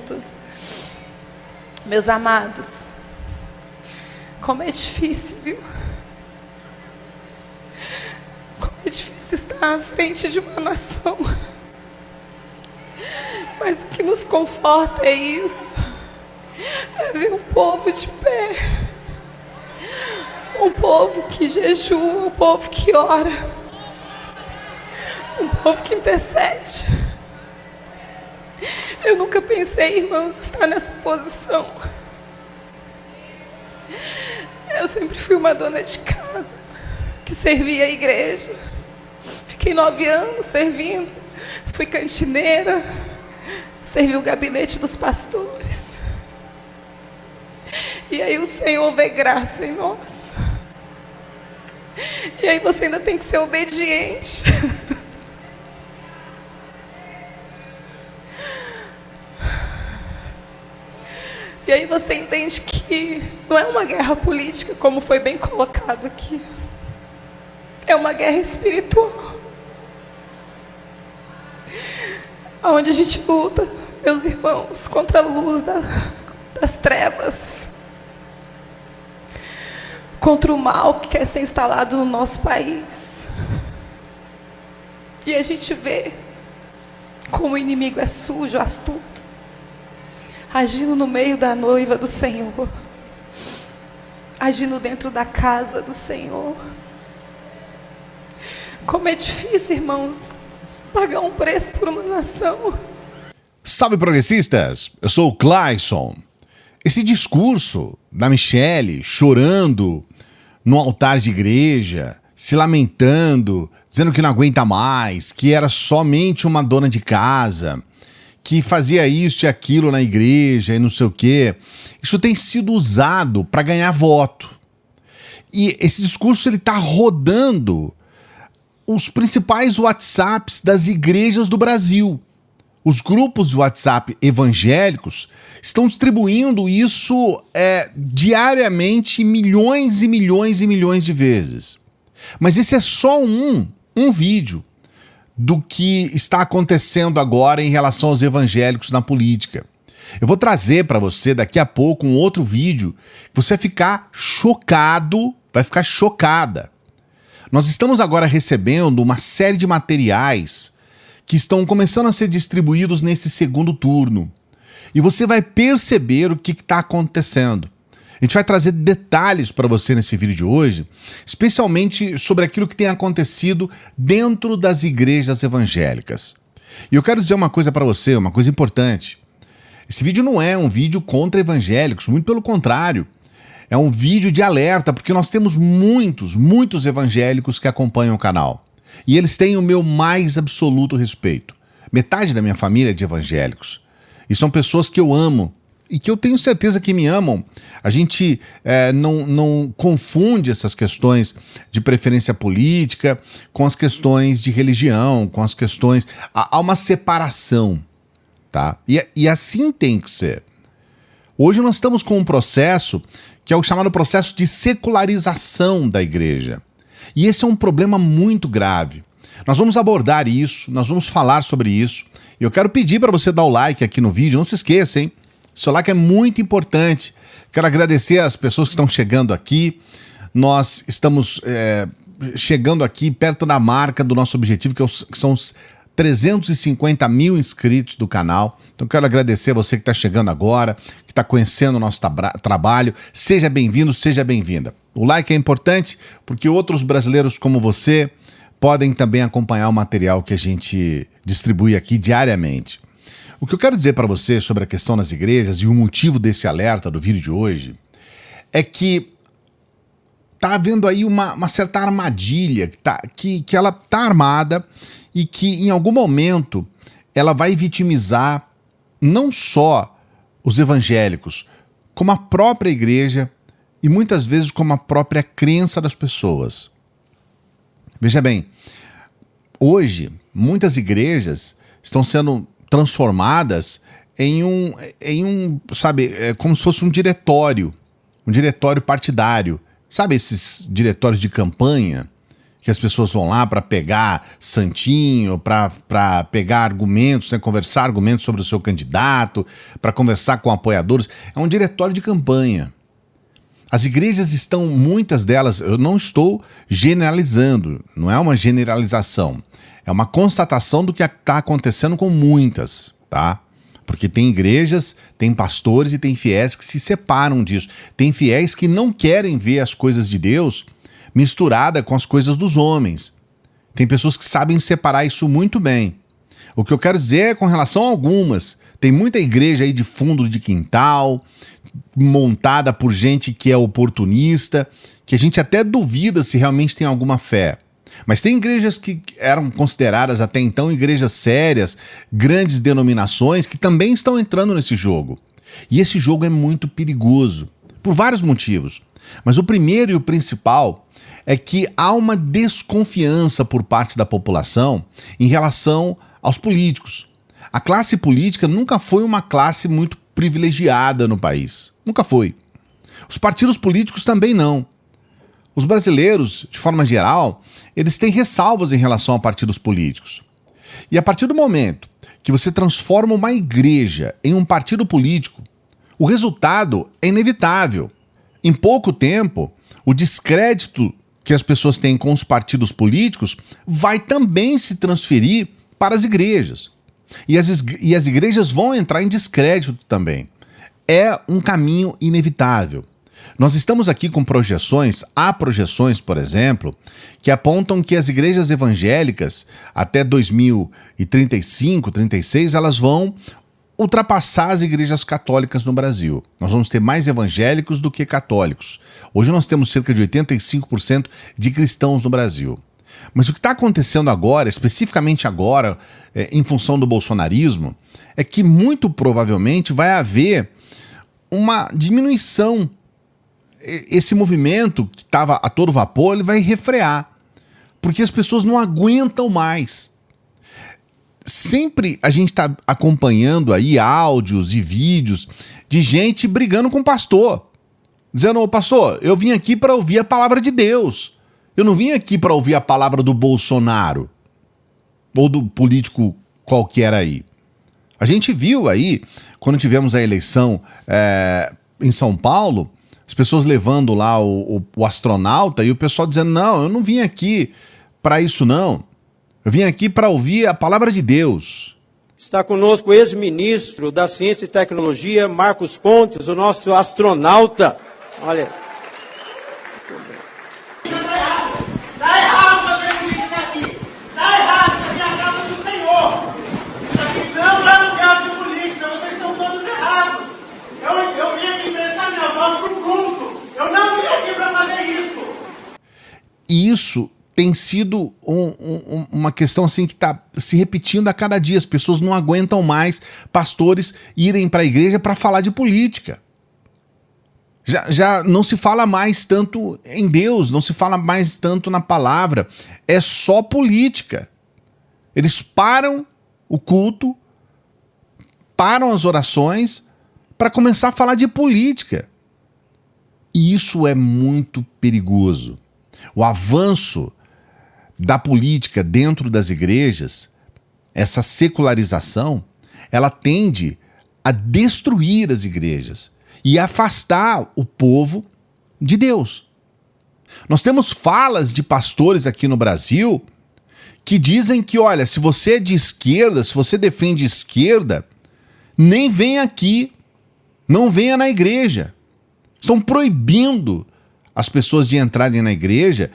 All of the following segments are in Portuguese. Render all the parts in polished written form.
juntos. Meus amados, como é difícil, viu? Como é difícil estar à frente de uma nação. Mas o que nos conforta é isso. É ver um povo de pé. Um povo que jejua, um povo que ora. Um povo que intercede. Eu nunca pensei, irmãos, estar nessa posição. Eu sempre fui uma dona de casa, que servia a igreja. Fiquei 9 anos servindo. Fui cantineira. Servi o gabinete dos pastores. E aí o Senhor vê graça em nós. E aí você ainda tem que ser obediente. E aí você entende que não é uma guerra política, como foi bem colocado aqui. É uma guerra espiritual. Onde a gente luta, meus irmãos, contra a luz das trevas. Contra o mal que quer ser instalado no nosso país. E a gente vê como o inimigo é sujo, astuto, agindo no meio da noiva do Senhor, agindo dentro da casa do Senhor. Como é difícil, irmãos, pagar um preço por uma nação. Salve, progressistas! Eu sou o Clayson. Esse discurso da Michele chorando no altar de igreja, se lamentando, dizendo que não aguenta mais, que era somente uma dona de casa, que fazia isso e aquilo na igreja e não sei o quê. Isso tem sido usado para ganhar voto. E esse discurso ele está rodando os principais WhatsApps das igrejas do Brasil. Os grupos de WhatsApp evangélicos estão distribuindo isso diariamente milhões e milhões e milhões de vezes. Mas esse é só um vídeo do que está acontecendo agora em relação aos evangélicos na política. Eu vou trazer para você daqui a pouco um outro vídeo que você vai ficar chocado, vai ficar chocada. Nós estamos agora recebendo uma série de materiais que estão começando a ser distribuídos nesse segundo turno. E você vai perceber o que está acontecendo. A gente vai trazer detalhes para você nesse vídeo de hoje, especialmente sobre aquilo que tem acontecido dentro das igrejas evangélicas. E eu quero dizer uma coisa para você, uma coisa importante. Esse vídeo não é um vídeo contra evangélicos, muito pelo contrário. É um vídeo de alerta, porque nós temos muitos evangélicos que acompanham o canal. E eles têm o meu mais absoluto respeito. Metade da minha família é de evangélicos. E são pessoas que eu amo e que eu tenho certeza que me amam. A gente não confunde essas questões de preferência política com as questões de religião, com as questões... Há uma separação, tá? E assim tem que ser. Hoje nós estamos com um processo que é o chamado processo de secularização da igreja. E esse é um problema muito grave. Nós vamos abordar isso, nós vamos falar sobre isso. E eu quero pedir para você dar o like aqui no vídeo, não se esqueça, hein? Seu like é muito importante. Quero agradecer às pessoas que estão chegando aqui. Nós estamos chegando aqui perto da marca do nosso objetivo, que são os 350 mil inscritos do canal. Então quero agradecer a você que está chegando agora, que está conhecendo o nosso trabalho. Seja bem-vindo, seja bem-vinda. O like é importante porque outros brasileiros como você podem também acompanhar o material que a gente distribui aqui diariamente. O que eu quero dizer para você sobre a questão das igrejas e o motivo desse alerta do vídeo de hoje é que está havendo aí uma certa armadilha que ela está armada e que em algum momento ela vai vitimizar não só os evangélicos, como a própria igreja e muitas vezes como a própria crença das pessoas. Veja bem, hoje muitas igrejas estão sendo transformadas em um sabe, como se fosse um diretório partidário. Sabe esses diretórios de campanha? que as pessoas vão lá para pegar santinho, para pegar argumentos, né, conversar argumentos sobre o seu candidato, para conversar com apoiadores. É um diretório de campanha. As igrejas estão, muitas delas, eu não estou generalizando, não é uma generalização, é uma constatação do que está acontecendo com muitas, tá? Porque tem igrejas, tem pastores e tem fiéis que se separam disso. Tem fiéis que não querem ver as coisas de Deus misturada com as coisas dos homens. Tem pessoas que sabem separar isso muito bem. O que eu quero dizer é com relação a algumas. Tem muita igreja aí de fundo de quintal, montada por gente que é oportunista, que a gente até duvida se realmente tem alguma fé. Mas tem igrejas que eram consideradas até então igrejas sérias, grandes denominações, que também estão entrando nesse jogo. E esse jogo é muito perigoso, por vários motivos. Mas o primeiro e o principal é que há uma desconfiança por parte da população em relação aos políticos. A classe política nunca foi uma classe muito privilegiada no país. Nunca foi. Os partidos políticos também não. Os brasileiros, de forma geral, eles têm ressalvas em relação a partidos políticos. E a partir do momento que você transforma uma igreja em um partido político, o resultado é inevitável. Em pouco tempo, o descrédito que as pessoas têm com os partidos políticos vai também se transferir para as igrejas. E as igrejas vão entrar em descrédito também. É um caminho inevitável. Nós estamos aqui com projeções, há projeções, por exemplo, que apontam que as igrejas evangélicas, até 2035, 36, elas vão ultrapassar as igrejas católicas no Brasil. Nós vamos ter mais evangélicos do que católicos. Hoje nós temos cerca de 85% de cristãos no Brasil. Mas o que está acontecendo agora, especificamente agora, em função do bolsonarismo, é que muito provavelmente vai haver uma diminuição. Esse movimento que estava a todo vapor, ele vai refrear, porque as pessoas não aguentam mais. Sempre a gente está acompanhando aí áudios e vídeos de gente brigando com o pastor, dizendo: ô pastor, eu vim aqui para ouvir a palavra de Deus, eu não vim aqui para ouvir a palavra do Bolsonaro ou do político qualquer aí. A gente viu aí, quando tivemos a eleição em São Paulo, as pessoas levando lá o astronauta e o pessoal dizendo: não, eu não vim aqui para isso não. Eu vim aqui para ouvir a palavra de Deus. Está conosco o ex-ministro da Ciência e Tecnologia, Marcos Pontes, o nosso astronauta. Olha. Está errado fazer política aqui. Está errado, aqui é a casa do Senhor. Isso aqui não é lugar de política, vocês estão todos errados. Eu vim aqui emprestar minha voz para o culto. Eu não vim aqui para fazer isso. E isso tem sido uma questão assim que está se repetindo a cada dia. As pessoas não aguentam mais pastores irem para a igreja para falar de política. Já não se fala mais tanto em Deus, não se fala mais tanto na palavra. É só política. Eles param o culto, param as orações para começar a falar de política. E isso é muito perigoso. O avanço da política dentro das igrejas, essa secularização, ela tende a destruir as igrejas e afastar o povo de Deus. Nós temos falas de pastores aqui no Brasil que dizem que, olha, se você é de esquerda, se você defende esquerda, nem vem aqui, não venha na igreja. Estão proibindo as pessoas de entrarem na igreja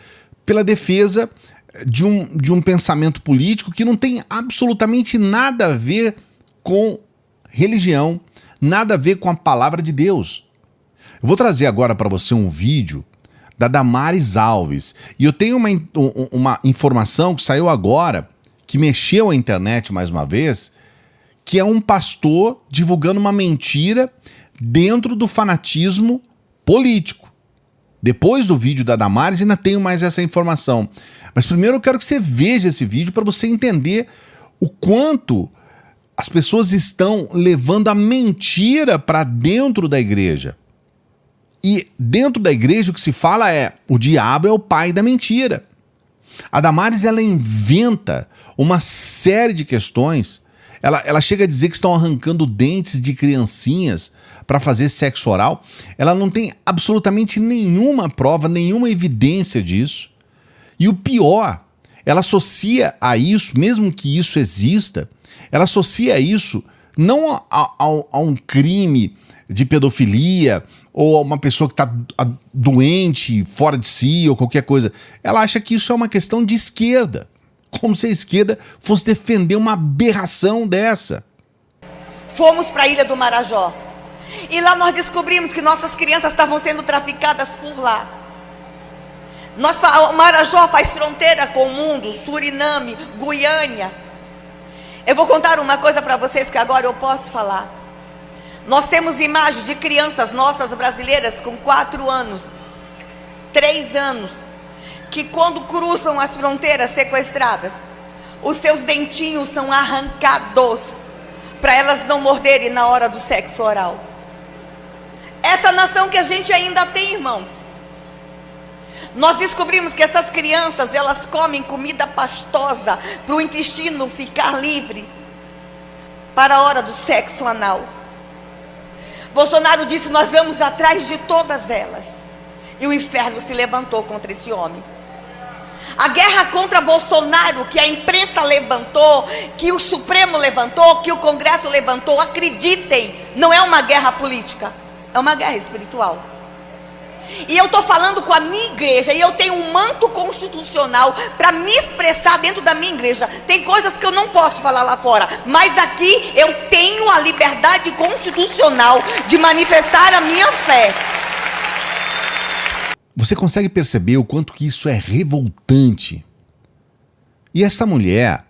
pela defesa de um pensamento político que não tem absolutamente nada a ver com religião, nada a ver com a palavra de Deus. Eu vou trazer agora para você um vídeo da Damares Alves. E eu tenho uma informação que saiu agora, que mexeu a internet mais uma vez, que é um pastor divulgando uma mentira dentro do fanatismo político. Depois do vídeo da Damares ainda tenho mais essa informação. Mas primeiro eu quero que você veja esse vídeo para você entender o quanto as pessoas estão levando a mentira para dentro da igreja. E dentro da igreja o que se fala é: o diabo é o pai da mentira. A Damares, ela inventa uma série de questões. Ela chega a dizer que estão arrancando dentes de criancinhas para fazer sexo oral. Ela não tem absolutamente nenhuma prova, nenhuma evidência disso. E o pior, ela associa a isso, mesmo que isso exista, ela associa isso não a um crime de pedofilia ou a uma pessoa que está doente, fora de si ou qualquer coisa. Ela acha que isso é uma questão de esquerda, como se a esquerda fosse defender uma aberração dessa. Fomos para a Ilha do Marajó e lá nós descobrimos que nossas crianças estavam sendo traficadas por lá. O Marajó faz fronteira com o mundo, Suriname, Guiânia. Eu vou contar uma coisa para vocês que agora eu posso falar. Nós temos imagens de crianças nossas brasileiras com 4 anos, 3 anos, que quando cruzam as fronteiras sequestradas, os seus dentinhos são arrancados para elas não morderem na hora do sexo oral. Essa nação que a gente ainda tem, irmãos. Nós descobrimos que essas crianças, elas comem comida pastosa para o intestino ficar livre para a hora do sexo anal. Bolsonaro disse: nós vamos atrás de todas elas. E o inferno se levantou contra esse homem. A guerra contra Bolsonaro, que a imprensa levantou, que o Supremo levantou, que o Congresso levantou, acreditem, não é uma guerra política, é uma guerra espiritual. E eu estou falando com a minha igreja, e eu tenho um manto constitucional para me expressar dentro da minha igreja. Tem coisas que eu não posso falar lá fora, mas aqui eu tenho a liberdade constitucional de manifestar a minha fé. Você consegue perceber o quanto que isso é revoltante? E essa mulher,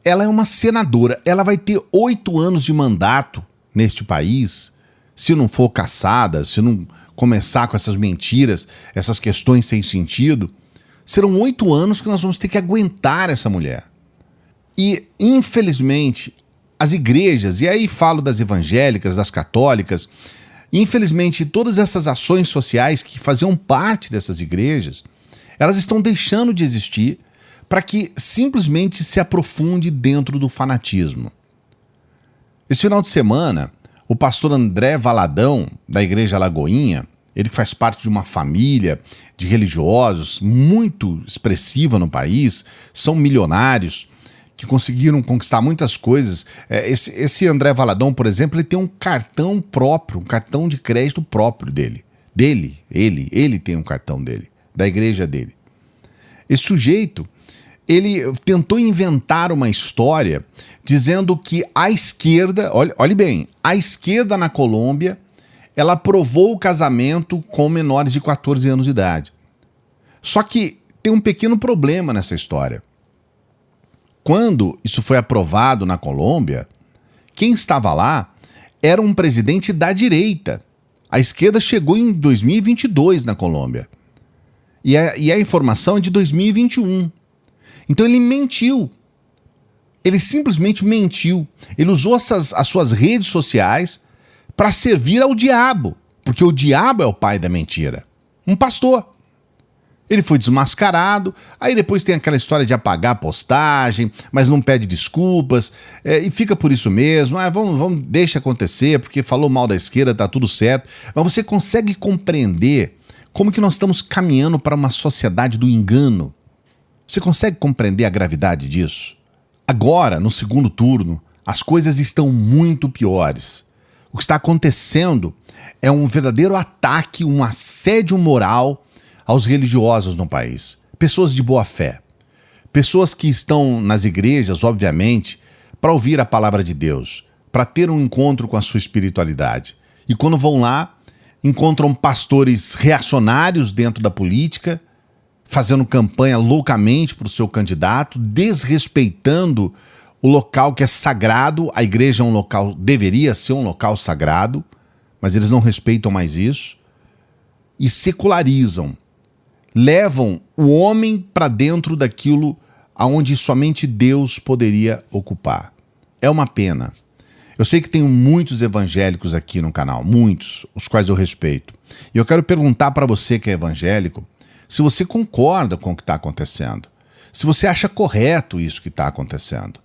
ela é uma senadora, ela vai ter 8 anos de mandato neste país, se não for caçada, se não começar com essas mentiras, essas questões sem sentido. Serão 8 anos que nós vamos ter que aguentar essa mulher. E, infelizmente, as igrejas, e aí falo das evangélicas, das católicas, infelizmente, todas essas ações sociais que faziam parte dessas igrejas, elas estão deixando de existir para que simplesmente se aprofunde dentro do fanatismo. Esse final de semana, o pastor André Valadão, da Igreja Lagoinha, ele faz parte de uma família de religiosos muito expressiva no país, são milionários, que conseguiram conquistar muitas coisas. Esse André Valadão, por exemplo, ele tem um cartão próprio, um cartão de crédito próprio dele. Ele tem um cartão dele, da igreja dele. Esse sujeito, ele tentou inventar uma história dizendo que a esquerda, olhe bem, a esquerda na Colômbia, ela aprovou o casamento com menores de 14 anos de idade. Só que tem um pequeno problema nessa história. Quando isso foi aprovado na Colômbia, quem estava lá era um presidente da direita. A esquerda chegou em 2022 na Colômbia. E a informação é de 2021. Então ele mentiu. Ele simplesmente mentiu. Ele usou as suas redes sociais para servir ao diabo. Porque o diabo é o pai da mentira. Um pastor. Ele foi desmascarado, aí depois tem aquela história de apagar a postagem, mas não pede desculpas, e fica por isso mesmo, deixa acontecer, porque falou mal da esquerda, tá tudo certo. Mas você consegue compreender como que nós estamos caminhando para uma sociedade do engano? Você consegue compreender a gravidade disso? Agora, no segundo turno, as coisas estão muito piores. O que está acontecendo é um verdadeiro ataque, um assédio moral aos religiosos no país, pessoas de boa fé, pessoas que estão nas igrejas, obviamente, para ouvir a palavra de Deus, para ter um encontro com a sua espiritualidade. E quando vão lá, encontram pastores reacionários dentro da política, fazendo campanha loucamente para o seu candidato, desrespeitando o local que é sagrado. A igreja é um local, deveria ser um local sagrado, mas eles não respeitam mais isso, e secularizam. Levam o homem para dentro daquilo aonde somente Deus poderia ocupar. É uma pena. Eu sei que tenho muitos evangélicos aqui no canal, muitos, os quais eu respeito. E eu quero perguntar para você que é evangélico, se você concorda com o que está acontecendo. Se você acha correto isso que está acontecendo.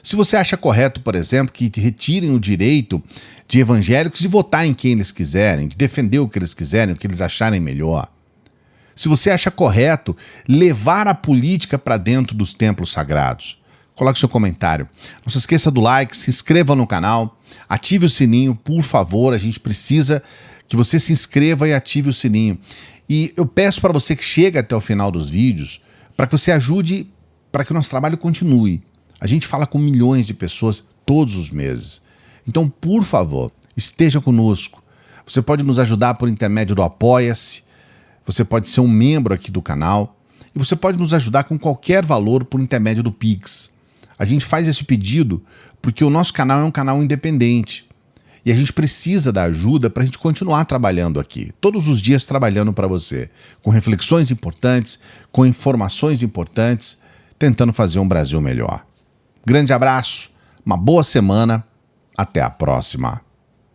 Se você acha correto, por exemplo, que retirem o direito de evangélicos de votar em quem eles quiserem, de defender o que eles quiserem, o que eles acharem melhor. Se você acha correto levar a política para dentro dos templos sagrados. Coloque seu comentário. Não se esqueça do like, se inscreva no canal, ative o sininho, por favor. A gente precisa que você se inscreva e ative o sininho. E eu peço para você que chegue até o final dos vídeos, para que você ajude para que o nosso trabalho continue. A gente fala com milhões de pessoas todos os meses. Então, por favor, esteja conosco. Você pode nos ajudar por intermédio do Apoia-se, você pode ser um membro aqui do canal e você pode nos ajudar com qualquer valor por intermédio do Pix. A gente faz esse pedido porque o nosso canal é um canal independente e a gente precisa da ajuda para a gente continuar trabalhando aqui, todos os dias trabalhando para você, com reflexões importantes, com informações importantes, tentando fazer um Brasil melhor. Grande abraço, uma boa semana, até a próxima.